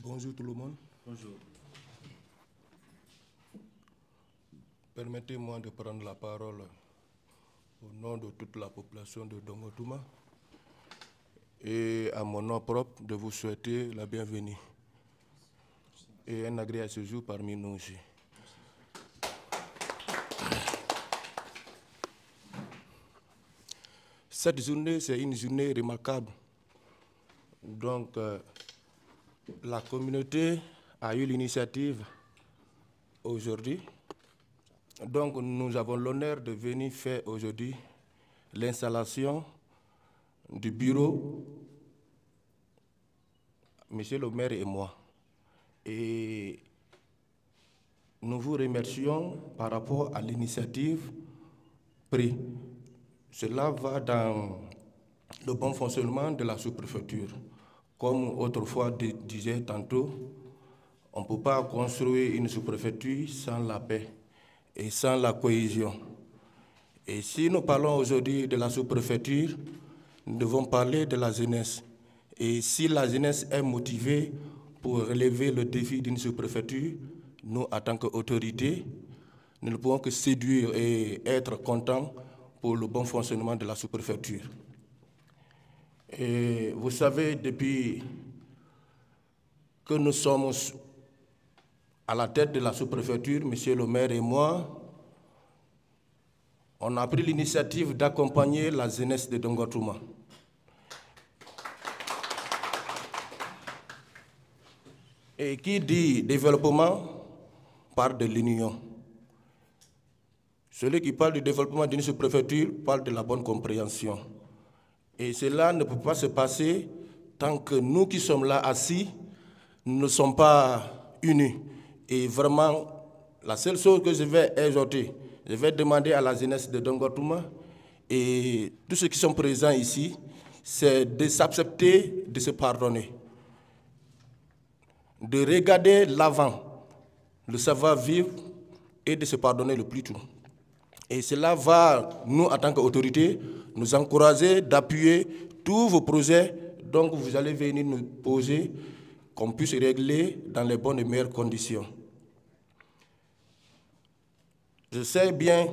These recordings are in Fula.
Bonjour tout le monde. Bonjour. Permettez-moi de prendre la parole au nom de toute la population de Dongo-Touma et à mon nom propre de vous souhaiter la bienvenue et un agréable séjour parmi nous aussi. Cette journée, c'est une journée remarquable. Donc, la communauté a eu l'initiative aujourd'hui. Donc, nous avons l'honneur de venir faire aujourd'hui l'installation du bureau, Monsieur le maire et moi. Et nous vous remercions par rapport à l'initiative prise. Cela va dans le bon fonctionnement de la sous-préfecture. Comme autrefois disait tantôt, on ne peut pas construire une sous-préfecture sans la paix et sans la cohésion. Et si nous parlons aujourd'hui de la sous-préfecture, nous devons parler de la jeunesse. Et si la jeunesse est motivée pour relever le défi d'une sous-préfecture, nous, en tant qu'autorité, nous ne pouvons que séduire et être contents pour le bon fonctionnement de la sous-préfecture. Et vous savez, depuis que nous sommes à la tête de la sous-préfecture, Monsieur le maire et moi, on a pris l'initiative d'accompagner la jeunesse de Dongo-Touma. Et qui dit développement parle de l'union. Celui qui parle du développement d'une sous-préfecture parle de la bonne compréhension. Et cela ne peut pas se passer tant que nous qui sommes là assis ne sommes pas unis. Et vraiment, la seule chose que je vais exhorter, je vais demander à la jeunesse de Dongo-Touma et tous ceux qui sont présents ici, c'est de s'accepter, de se pardonner, de regarder l'avant, le savoir-vivre et de se pardonner le plus tôt. Et cela va, nous, en tant qu'autorité, nous encourager d'appuyer tous vos projets. Donc, vous allez venir nous poser, qu'on puisse régler dans les bonnes et meilleures conditions. Je sais bien,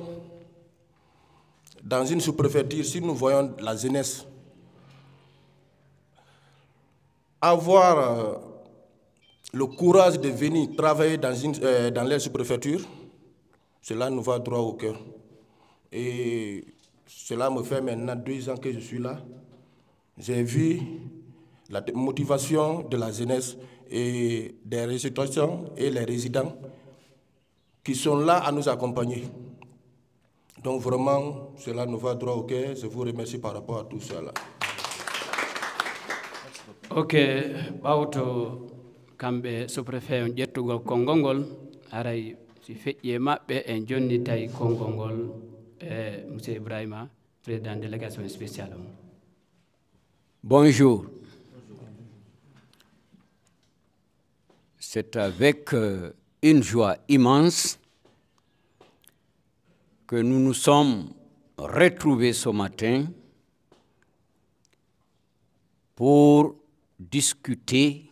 dans une sous-préfecture, si nous voyons la jeunesse avoir le courage de venir travailler dans les sous-préfectures, cela nous va droit au cœur. Et cela me fait maintenant 2 ans que je suis là. J'ai vu la motivation de la jeunesse et des résidents et les résidents qui sont là à nous accompagner. Donc vraiment, cela nous va droit au cœur. Je vous remercie par rapport à tout cela. Ok, Bauto kambe sous-préfet on ƴettugol konngol aray si feƴƴi maɓɓe en jonnitay konngol monsieur Ibrahima, président délégation spéciale. Bonjour. C'est avec une joie immense que nous nous sommes retrouvés ce matin pour discuter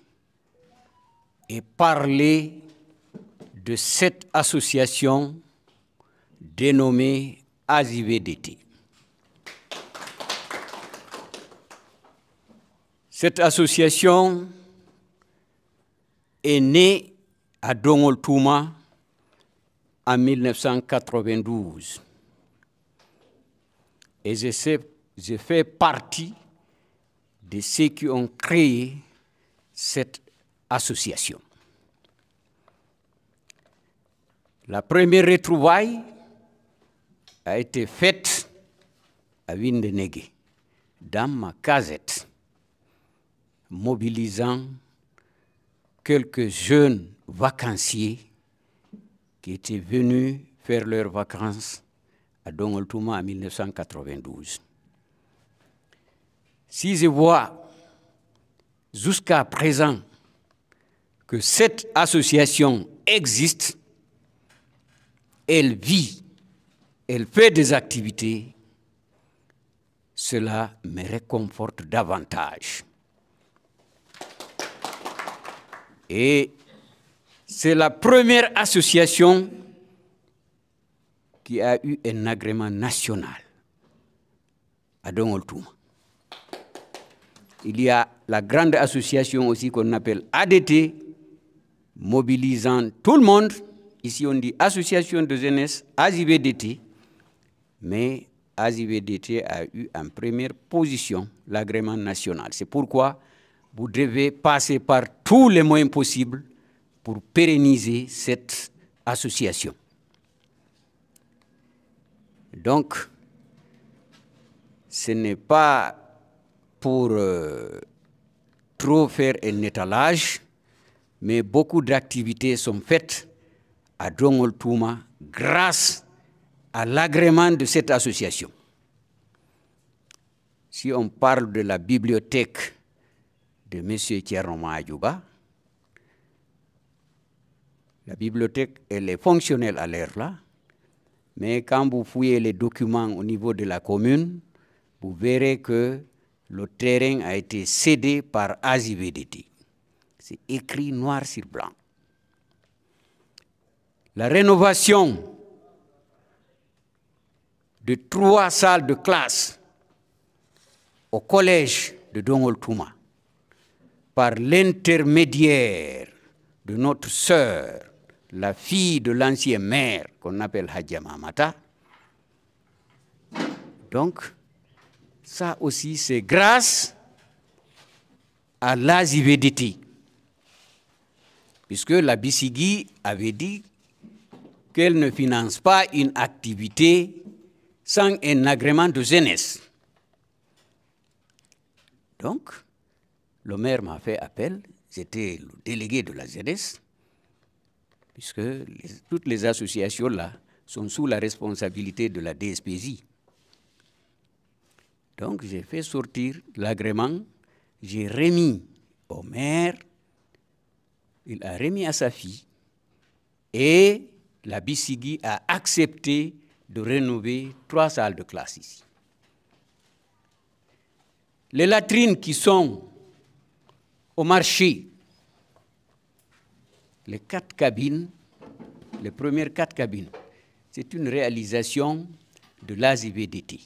et parler de cette association dénommée AJVDT. Cette association est née à Dongo-Touma en 1992. Et je fais partie de ceux qui ont créé cette association. La première retrouvaille a été faite à Windenegue, dans ma casette, mobilisant quelques jeunes vacanciers qui étaient venus faire leurs vacances à Dongo-Touma en 1992. Si je vois jusqu'à présent que cette association existe, elle vit, elle fait des activités, cela me réconforte davantage. Et c'est la première association qui a eu un agrément national à Dongoltouma. Il y a la grande association aussi qu'on appelle ADT, mobilisant tout le monde. Ici, on dit Association de jeunesse AJVDT, mais AJVDT a eu en première position l'agrément national. C'est pourquoi vous devez passer par tous les moyens possibles pour pérenniser cette association. Donc, ce n'est pas pour trop faire un étalage, mais beaucoup d'activités sont faites à Dongoltouma grâce à l'agrément de cette association. Si on parle de la bibliothèque de M. Thierno Mahajouba, la bibliothèque, elle est fonctionnelle à l'heure là, mais quand vous fouillez les documents au niveau de la commune, vous verrez que le terrain a été cédé par AJVDT. C'est écrit noir sur blanc. La rénovation de 3 salles de classe au collège de Dongoltouma par l'intermédiaire de notre sœur, la fille de l'ancien maire qu'on appelle Hadja Mamata. Donc, ça aussi, c'est grâce à l'AJVDT. Puisque la Bissigui avait dit qu'elle ne finance pas une activité sans un agrément de jeunesse. Donc, le maire m'a fait appel, j'étais le délégué de la jeunesse, puisque toutes les associations là sont sous la responsabilité de la DSPJ. Donc, j'ai fait sortir l'agrément, j'ai remis au maire, il a remis à sa fille, et la Bissigui a accepté de rénover 3 salles de classe ici. Les latrines qui sont au marché, les 4 cabines, les premières 4 cabines, c'est une réalisation de l'AJVDT.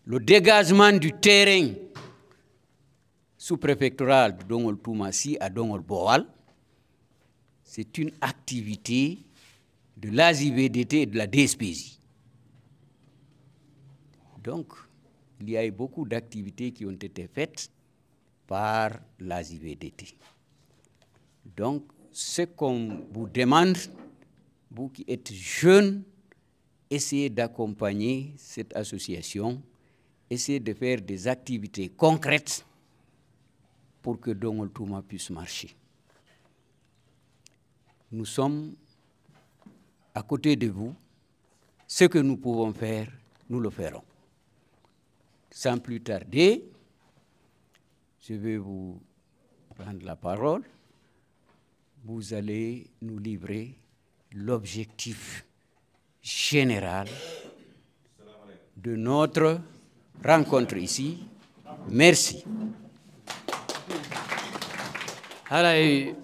Le dégagement du terrain sous-préfectoral de Dongoltouma à Dongol-Boal, c'est une activité de l'AJVDT et de la DSPJ. Donc, il y a eu beaucoup d'activités qui ont été faites par l'AJVDT. Donc, ce qu'on vous demande, vous qui êtes jeunes, essayez d'accompagner cette association, essayez de faire des activités concrètes pour que Dongoltouma puisse marcher. Nous sommes à côté de vous. Ce que nous pouvons faire, nous le ferons. Sans plus tarder, je vais vous prendre la parole. Vous allez nous livrer l'objectif général de notre rencontre ici. Merci. Haray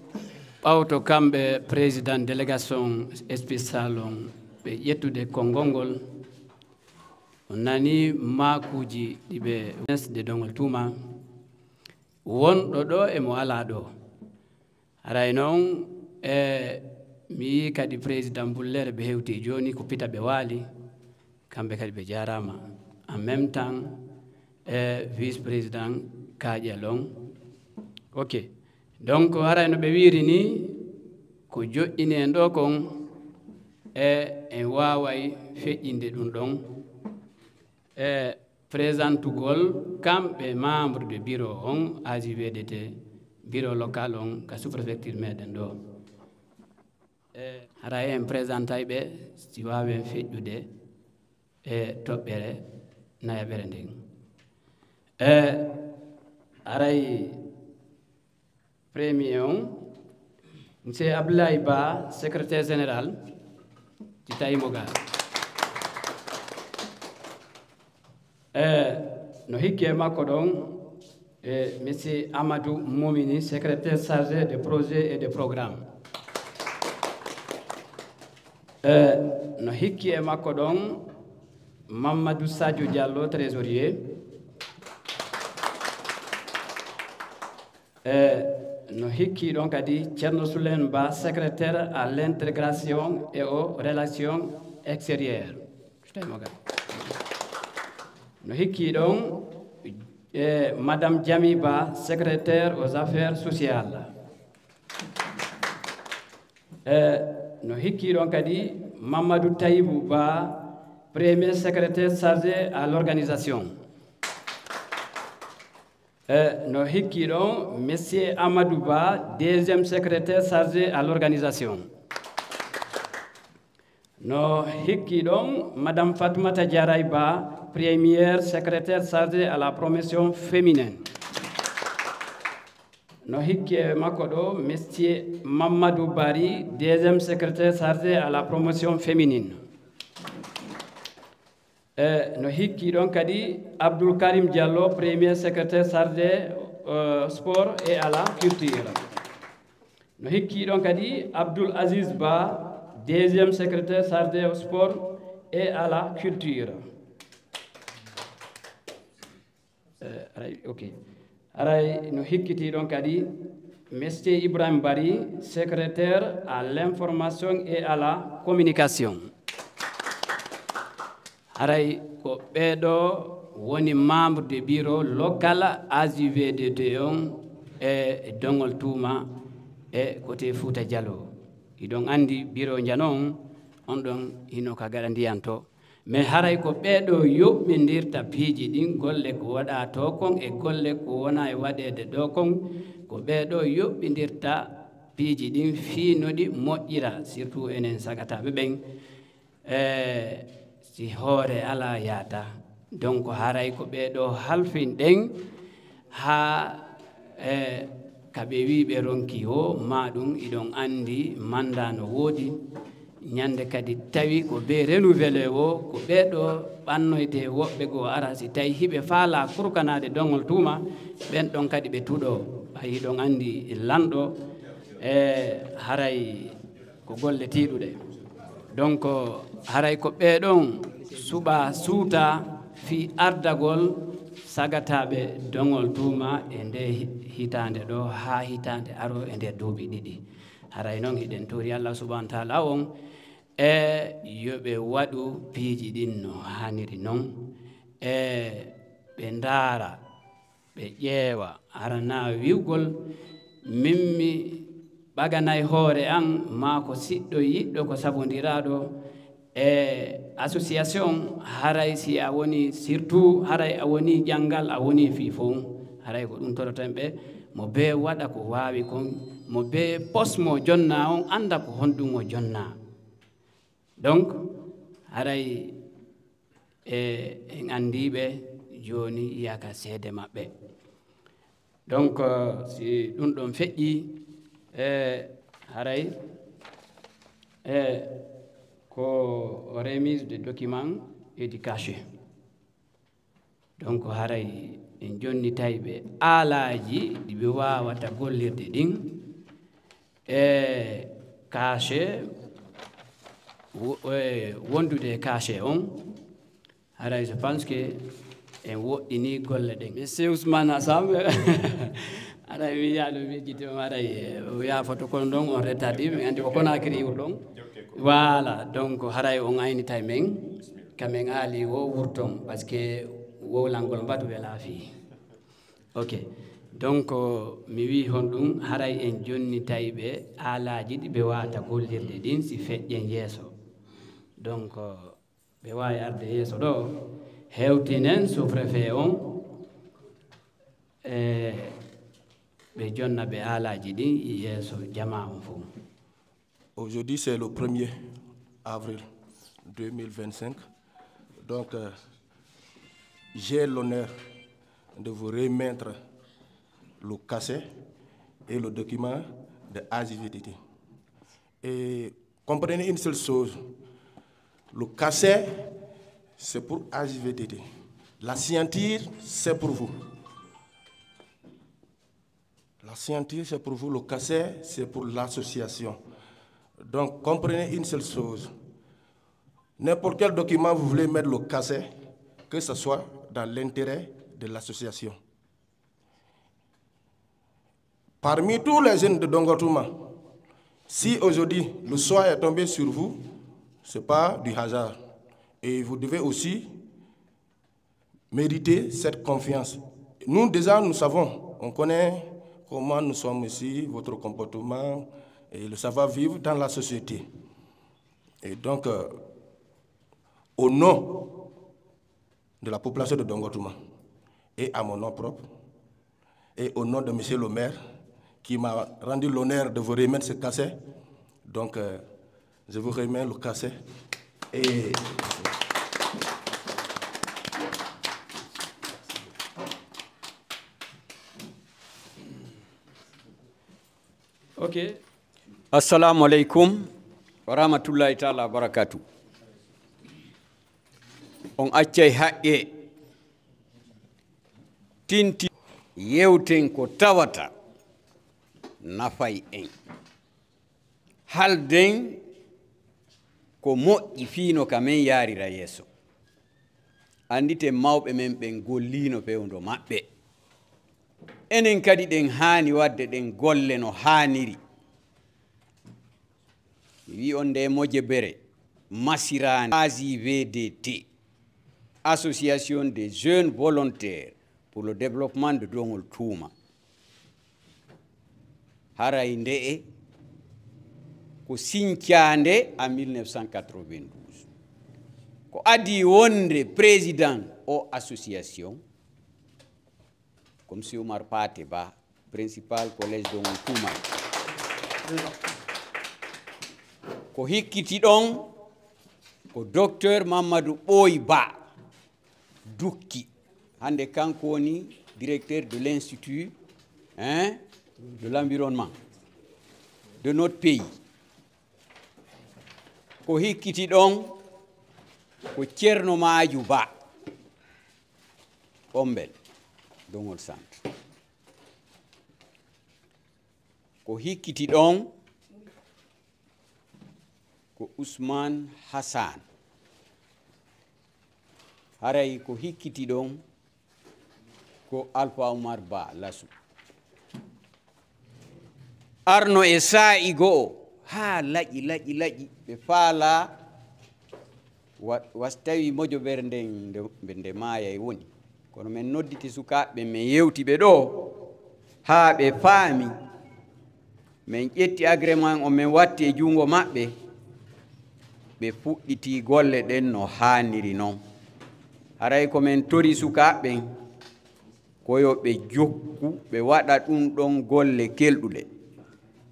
ɓawto kamɓe président délégation spécial on ɓe ƴettude konngol on nani makuji ɗiɓe de Dongoltouma wonɗo ɗo e mo ala ɗo haray noon mi yi kadi président bullere ɓe hewti joni ko pita ɓe waali kamɓe kadi ɓe jarama en même temps vice président Kaƴel on ok donc haray no ɓe wiiri ni ko joƴƴini en ɗo kon en waway feƴƴinde ɗum ɗon présentugol kamɓe membre de bureau on AJVDT bureau local on ka sous-préfecture meɗen ɗo haray en présentay ɓe si wawen feƴƴude toɓɓere nayaɓere nden haray premier on monsieur Abdoulaye Ba secrétaire général ci Tayimoga no hikki e makko ɗon et M. Amadou Momini, secrétaire chargé des projets et des programmes. No hikki e makko ɗon Mamadou Sadio Diallo, trésorier. No hikki ɗon kadi Thierno Souleymane Ba, secrétaire à l'intégration et aux relations extérieures. No hikki ɗon Madame Djami Ba, secrétaire aux affaires sociales. No hikki ɗon kadi Mamadou Taïbou Ba, premier secrétaire chargé à l'organisation. No hikki ɗon Monsieur Amadou Ba, deuxième secrétaire chargé à l'organisation. No hikki ɗon Madame Fatoumata Diaray Ba, première secrétaire chargée à la promotion féminine. No hikki e makko ɗo Monsieur Mamadou Bari, deuxième secrétaire chargé à la promotion féminine. No hikki ɗon kadi Abdoul Karim Diallo, premier secrétaire chargé sport et à la culture. No hikki ɗon kadi Abdoul Aziz Ba, deuxième secrétaire chargé au sport et à la culture. Ok. Aray no hikkiti ɗon kadi Monsieur Ibrahim Bari, secrétaire à l'information et à la communication. Aray ko ɓeɗo woni membre du bureau local AJVDT on e dongol Touma e côté Fouta Diallo. Iɗon andi bureau janon on ɗon hino ka gaɗa ndiyan to. Mais haray ko ɓeɗo yoɓɓindirta piiji ɗin golle ko waɗa to kon e golle ko wona e waɗede ɗo kon ko ɓeɗo yoɓɓindirta piiji ɗin fiinoɗi moƴƴira surtout enen sagataɓe ɓen si hoore ala yaata. Donc haray ko ɓeɗo halfin ɗen ha kaɓe wiɓe ronki o ma ɗum iɗon andi manda no woodi ñande kadi tawi ko be renouvelé o ko ɓeɗo ɓannoyde woɓɓe goo ara si tawi hiɓe faala kurkanade dongol Touma ɓen ɗon kadi ɓe tuɗo ayi ɗon andi lanɗo haray ko golle tiɗuɗe. Donc haray ko ɓeɗon suɓa suuta fi ardagol sagataɓe dongol Touma e nde hitande ɗo ha hitande aro e nder duuɓi ɗiɗi. Haray noon hiɗen tori Allah subhanahu wa ta'ala on e yoɓe waɗu piiji ɗin no haniri noon ɓe ndaara ɓe ƴeewa arana wiwgol mimmi ɓaganay hoore an ma ko siɗɗo yiɗɗo ko sabodiraɗo association haray si a woni surtout haray a woni janngal a woni fii fo haray ko ɗum toroten ɓe mo be waɗa ko waawi kon mo be poste mo jonna on anda ko honɗum o jonna. Donc haray en andiɓe joni yaka seede maɓɓe. Donc si ɗum ɗon feƴƴi haray ko remise de documents et du cachet. Donc haray en jonni tayɓe aalaji ɗiɓe wawata gollirde ɗin cachet wondude cachet on haray je pense que en woɗɗini golle ɗen. Monsieur Ousmane Assam aray mi yiya ɗum miijitimo aray o yafoto kono ɗon on rettadi mi andi ko Conakry wurɗon. Voilà, donc haray on aynitay men kamen aali wo wurton par ce que wowlangol mbatu wela fi. Ok, donc mi wi hon ɗum haray en jonni tayɓe aalaji ɗi ɓe wata gollirde ɗin si feƴƴen yeeso. Donc ɓe wawi arde yeeso ɗo hewtinen sous-préfet on ɓe jonna ɓe aalaji ɗin yeeso jama on fof. Aujourd'hui, c'est le 1er avril 2025. Donc, j'ai l'honneur de vous remettre le cachet et le document de AJVDT. Et comprenez une seule chose, le cachet, c'est pour AJVDT. La signature, c'est pour vous. La scientifique, c'est pour vous, le CACER, c'est pour l'association. Donc, comprenez une seule chose. N'importe quel document, vous voulez mettre le CACER, que ce soit dans l'intérêt de l'association. Parmi tous les jeunes de Dongotouma, si aujourd'hui le soir est tombé sur vous, ce n'est pas du hasard. Et vous devez aussi mériter cette confiance. Nous, déjà, nous savons, on connaît comment nous sommes ici, votre comportement et le savoir-vivre dans la société. Et donc, au nom de la population de Dongotouma et à mon nom propre, et au nom de M. le maire, qui m'a rendu l'honneur de vous remettre ce CACER, donc je vous remets le CACER. Et ok. Assalamu alaikum wa rahmatullahi ta'ala wa barakatuh. On accay haqqe tinti yewten ko tawata nafay en halden ko moƴƴi fiino ka men yarira yeeso andite mawɓe men ɓen gollino pewndo maɓɓe enen kadi ɗen haani wadde ɗen golle no haaniri wi on nde moje bere masirani AJVDT, Association des jeunes volontaires pour le développement de Dongol Touma. Haray ndee ko siñcande en 1992 ko adi wonde président o association comme si Oumar Paté Ba, principal collège Dongol Touma. Ko hikkiti ɗon ko docteur Mamadou Boy Ba dukki hande kanko woni directeur de l'institut de l'environnement de notre pays. Ko hikkiti ɗon ko Ceerno Maaju Ba Ombel Dongol Centre. Ko hikkiti ɗon ko Ousmane Hassan. Haray ko hikkiti ɗon ko Alpha Oumar Ba Lassou. Arno e sa'i go'o ha laƴi ɓe faala wastawi mojoɓere nden nde maaya e woni kono men nodditi sukaɓe men yewti ɓe ɗo ha ɓe faami men ƴetti agrément o men watti e jungo maɓɓe ɓe fuɗɗiti golle ɗen no haaniri noon. Haray ko men tori sukaɓen koyo ɓe jokku ɓe waɗa ɗum ɗon golle kelɗuɗe.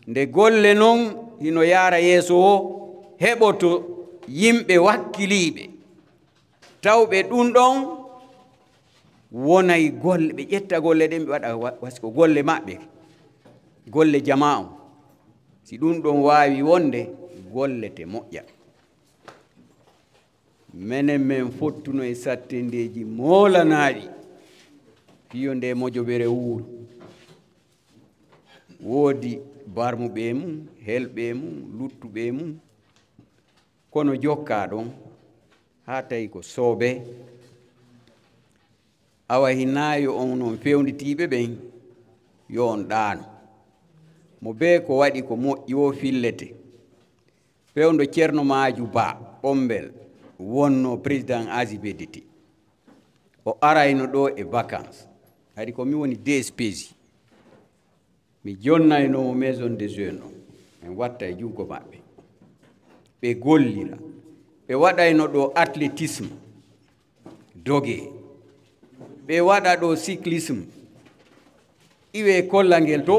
Nde golle noon hino yaara yeeso o heɓoto yimɓe wakkiliɓe tawɓe ɗum ɗon wonay golle ɓe ƴetta golle ɗen ɓe waɗa wasko golle maɓɓe golle jama o si ɗum ɗon waawi wonde golle te moƴƴa. Menen men fottuno e sattendeji moolanaɗi fiyo nde mojoɓere wuuro woodi barmuɓe mum helɓe mum luttuɓe mum kono jokka ɗon ha tawi ko soobe awa hinayo on noon fewnditiɓe ɓen yo on ɗaano mo be ko waɗi ko moƴƴi o fillete fewndo Ceerno Maaju Ba Ombel wonno président AJVDT o arayno ɗo e vacances hari ko mi woni DSPJ mi jonnayno maison des jeunes o min watta e jungo maɓɓe ɓe gollira ɓe waɗayno ɗo athlétisme doge ɓe waɗa ɗo cyclisme iwe kollangel to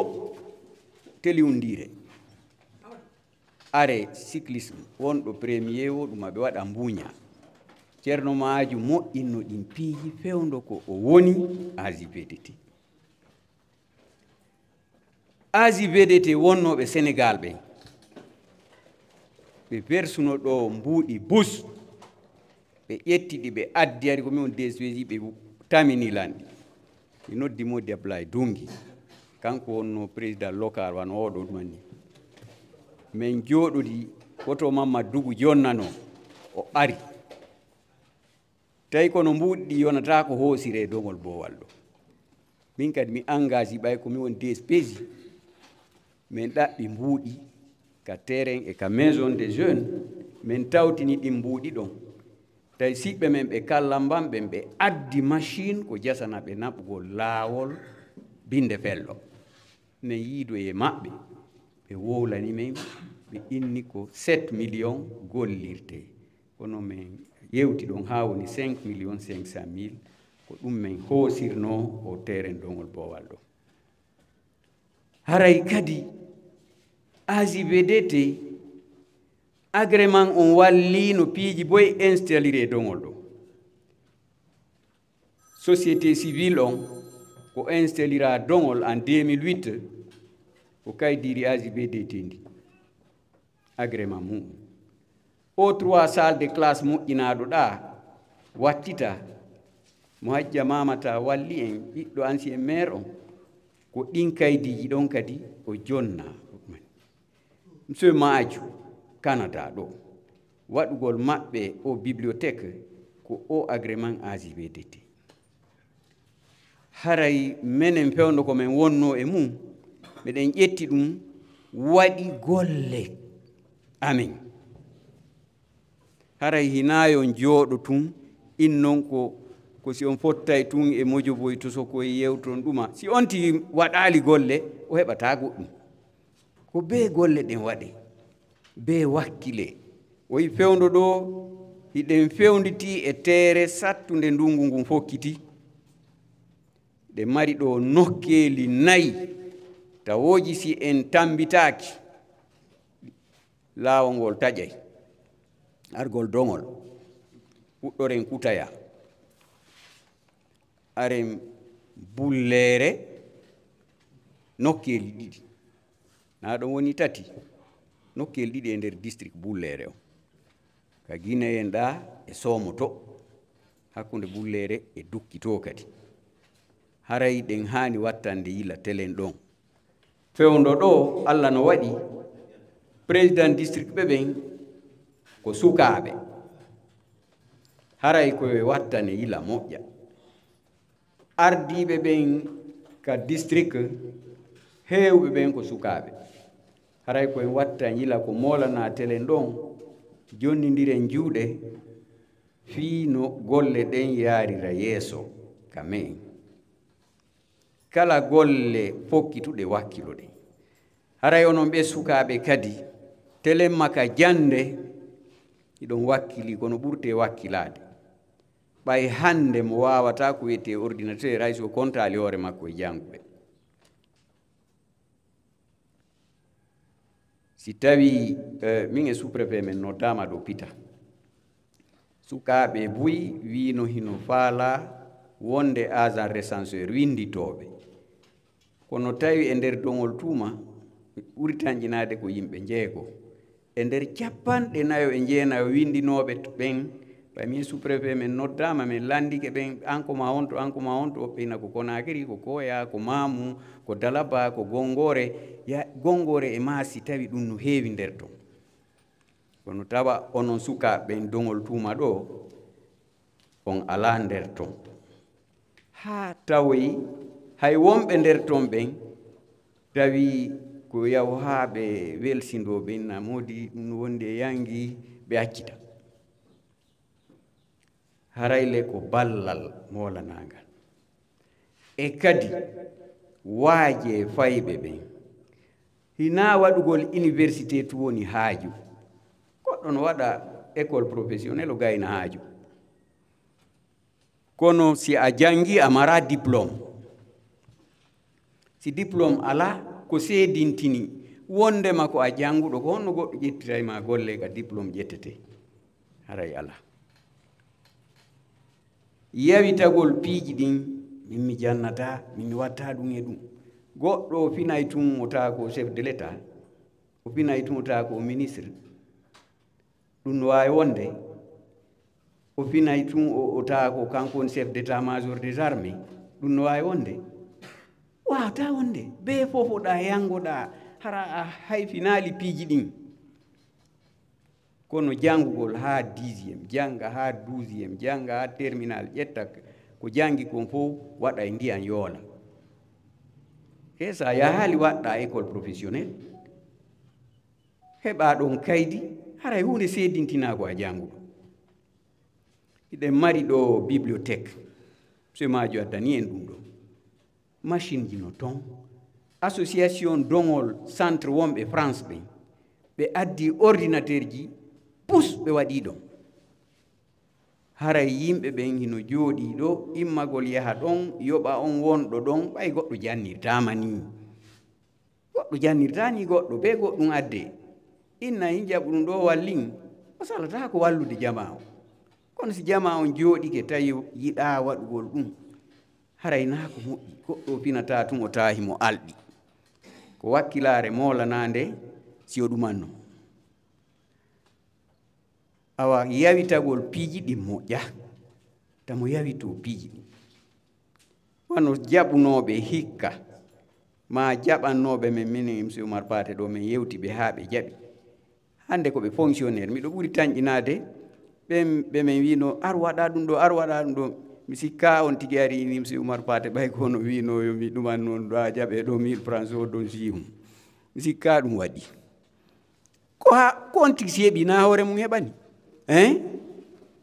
teliwndire are cyclisme wonɗo premier o ɗuma ɓe waɗa mbuña Ceerno Maaju moƴƴinno ɗin piiji fewndo ko o woni AJVDT. AJVDT wonnoɓe Sénégal ɓe ɓe versuno ɗo mbuuɗi bus ɓe ƴettiɗi ɓe addi ari ko min DSPJ ɓe tamini lanɗi ɓe noddi Modi Ablaye Dungi kanko wonno président local wan oɗo ɗumani min jooɗodi koto mamma dugu jonnano o ari tawi kono mbuuɗi ɗi yonata ko hoosire dogol bowal ɗo min kadi mi engage ɓay komi woni DSPJ min ɗaɓɓi mbuuɗi ka terrain e ka maison des jeunes min tawtini ɗin mbuuɗi ɗon tawi siɓɓe men ɓe kallamban ɓen ɓe addi machine ko jasana ɓe naɓugol laawol binde fello min yiido e maɓɓe ɓe wowlani men ɓe inni ko 7 millions gollirte kono min yewti ɗon ha woni 5 millions 500 mille ko ɗum min hoosirno o terrain dongol bowal ɗo haray kadi AJBDT agrément on walli no piiji boye installire dongol ɗo société civile on ko installira dongol en 2008 ko kaydiri AJBDT ndi agrément mum o 3 salle de classe moƴƴinaɗo ɗa wattita mo hajja mamata walli en ɓiɗɗo ancien maire on ko ɗin kaydiji ɗon kadi o jonna monsieur Maaju Canada ɗo waɗugol maɓɓe o bibliothèque ko o agrément AJBDT haray menen pewndo ko men wonno e mum meɗen ƴetti ɗum waɗi golle amin haray hinayon jooɗo tun innon ko si on fottay tun e mojoboy to sokoye yewton ɗuma si on ti waɗali golle o heɓata goɗɗum ko be golle ɗen waɗe be wakkile oyi fewndo ɗo hiɗen fewnditi e teere sattunde ndungu ngun fokkiti ɗe mari ɗo nokkeli 4 tawoji si en tambitaki laawol ngol taƴay argol dongol puɗɗoren Kutaya aren Bullere nokkeli 2 na ɗon woni 3 nokkeli 2 e nder district Bullere o ka Guinéen ɗa e Somoto hakkunde Bullere e Dukkito kadi haray ɗen hani wattande yila telen ɗon fewndo ɗo Allah no waɗi président district ɓe ɓen ko sukaɓe haray koye wattane yila moƴƴa ardiɓe ɓen ka district heewɓe ɓen ko sukaɓe haray koye watta yila ko molana telen ɗon jonnidiren juuɗe fii no golle ɗen yaarira yeeso ka men kala golle fokkituɗe wakkilo ɗen haray onon ɓe sukaɓe kadi telen maka jande iɗon wakkili kono ɓurte wakkilade ɓay hande mo wawata ko wiyete ordinateur hay so kontali hoore makko e janguɓe si tawi min e sous-préfet men noddama ɗo pita sukaɓe buyi wino hino faala wonde agent recenseur winditoɓe kono tawi e nder dongol tuma ɓuri tanƴinade ko yimɓe jeego e nder 49 windinoɓe ɓen ɓay min sous-préfet men noddama min landike ɓen an ko ma wonto ɓeyna ko Conakry ko Koya ko Mamou ko Dalaba ko Gongore ya Gongore e Maasi tawi ɗum no heewi nder ton kono tawa onon sukaɓe ɓen dongol tuma ɗo on ala nder ton ha tawoyi hay wonɓe nder ton ɓen tawi ko yawhaɓe welsindoɓe na modi ɗum wondi e yangi ɓe accita harayle ko ballal molanagal e kadi waaje fayɓe ɓen hina waɗugol université to woni haaju goɗɗo no waɗa école professionnel o gayna haaju kono si a jangi a mara diplôme si diplôme ala ko seedintini wondema ko a janguɗo ko honno goɗɗo ƴettitay ma golle ka diplôme ƴettete haray ala yawitagol piiji ɗin min mi jannata min mi watta ɗum e ɗum goɗɗo o finay tun o tawa ko chef de l'état o finay tun o tawa ko ministre ɗum no wawi wonde o finay tun o tawa ko kanko woni chef d'état major des armées ɗum no wawi wonde wawata wonde be fofoɗa yangoɗa hara a hayfinali piiji ɗin kono jangugol ha 10e janga ha 12e janga ha terminal ƴetta ko jangi kon fof waɗa e ndiyan yoola e sa yahali waɗɗa école professionnel heɓa ɗon kaydi haray hunde seedintinako a janguɗo iɗen mari ɗo bibliothèque so majo addani en ɗum ɗo machine ji no ton association dongol centre wonɓe France ɓe addi ordinateur ji pus ɓe waɗi ɗon haray yimɓe ɓen hino jooɗi ɗo immagol yaha ɗon yoɓa on wonɗo ɗon ɓay goɗɗo jannirtama ni goɗɗo jannirtani goɗɗo be goɗɗum adde inna hin jaɓu ɗum ɗo wallin o salata ko wallude jama o kono si jama on jooɗike tawi yiɗa waɗugol ɗum haray na ko moƴƴi goɗɗo finata tun o taahimo alɗi ko wakkilare moolanande si o ɗumanno awa yawitagol piiji ɗin moƴƴa tamo yawito piiji ɗin wano jaɓunoɓe hikka ma jaɓannoɓe men minen monsieur Oumar Paté ɗo men yewti ɓe haa ɓe jaɓi hande koɓe fonctionnaire miɗo ɓuri tañƴinade ɓe men wino ar waɗa ɗum ɗo ar waɗa ɗum ɗo mi sikka on tigi ari ni monsieur Oumar Paté ɓay kono wino yo mi ɗuman noon ɗo a jaɓe ɗo 1000 francs o ɗon sihum mi sikka ɗum waɗi ko on tigi si heɓi na hoore mum heɓani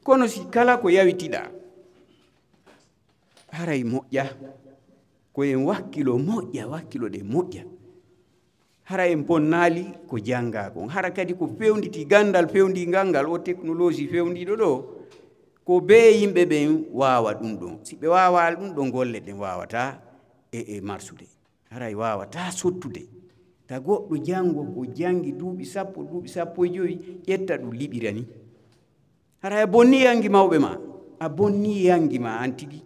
kono si kala ko yawitiɗa haray moƴƴa ko en wakkilo moƴƴa wakkilo ɗe moƴƴa hara en bonnaali ko jannga kon hara kadi ko fewnditi gandal fewndingal ngal o technologie fewndiɗo ɗo ko be yimɓe ɓen waawa ɗum ɗon si ɓe waawa ɗum ɗon golle ɗen waawata e marsude haray waawata sottude ta goɗɗo janngo ko janngi duuɓi 15 ƴetta ɗum liɓira ni hara a bonni yangi mawɓe ma a bonni yangi ma an tigi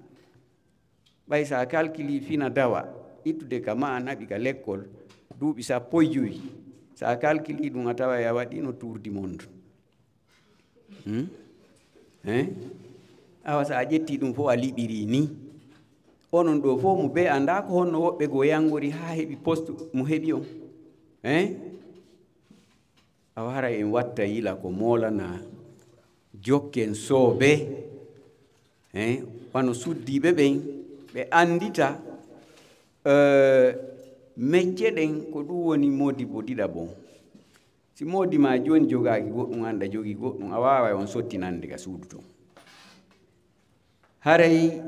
ɓay sa calculi fina dawa ittude ka ma a naɓi ka l'école duuɓi 15 sa calculi ɗum a tawa a waɗino tour du monde awa sa a ƴetti ɗum fof a liɓiri ni onon ɗo fof mo be anda ko honno woɓɓe go yangori ha heɓi poste mo heɓi on a wara en watta yila ko molana jokken soobe wano suddiɓe ɓen ɓe andita mecce ɗen ko ɗum woni modibo ɗiɗa bon si modi ma joni jogaki goɗɗum anda jogi goɗɗum a wawa on sottinande ka suudu ton haray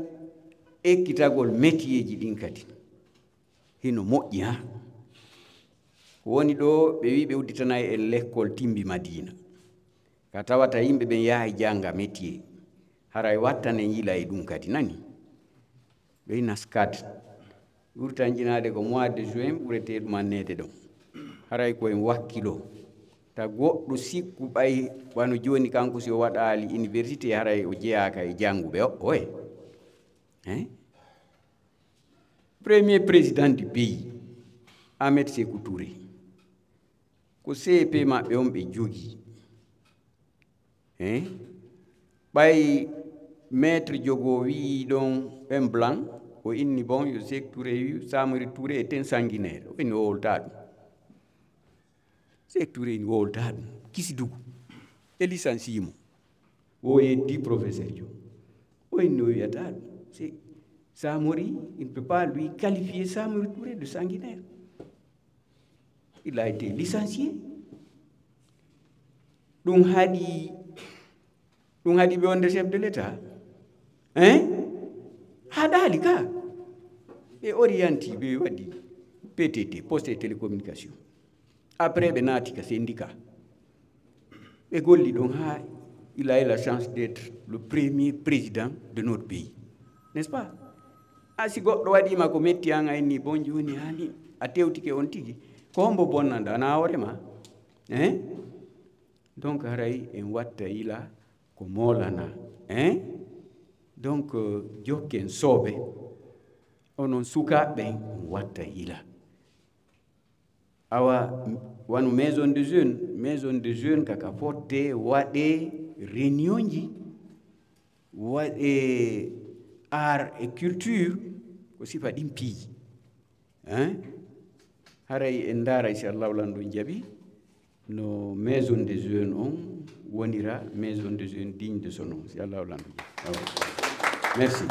ekkitagol métier ji ɗin kadi hino moƴƴi ha ko woni ɗo ɓe wi ɓe udditanayi en l'école timbi Madina ka tawata yimɓe ɓen yaha janga métier haray wattanen yila e ɗum kadi nani ɓe naskat ɓuri tañƴinade ko mois de juin ɓurete ɗum annede ɗon haray koyen wakkilo ta goɗɗo sikku ɓay wano joni kanko si o waɗali université haray o jeyaka e janguɓe oye premier président du pays Ahmed Sékou Touré ko CP maɓɓe on ɓe jogi ɓay maître jogo wi ɗon ɓen blanc o inni bon yo Sékou Touré wi Samori Touré est un sanguinaire o inni o wolta ɗum Sékou Touré ni wolta ɗum kisi dugu e licencie mo o yeddi professeur jo o inni o wiyata ɗum c'est Samori il ne peut pas lui qualifier Samori Touré de sanguinaire il a été licencié ɗum haɗi ɓe wonde chef de l'état haɗali ka ɓe orienti ɓe waɗi PTT poste et télécommunication après ɓe naati ka syndicat ɓe golli ɗon ha il a eu la chance d'être le premier président de notre pays n'est-ce pas si goɗɗo waɗima ko metti an a inni bon joni hani a tewtike on tigi ko hombo bonnanda ana hoorema donc haray en watta yila ko molana donc jokken soobe onon sukaɓe watta yila awa wano maison de jeune kaka fotte waɗe réunion ji waɗe art et culture ko sifa ɗin piiji hein haray en daara inchallah lan ɗo jaaɓi no maison des jeunes on wonira maison des jeunes digne de son nom si Allah lan ɗo jaaɓi merci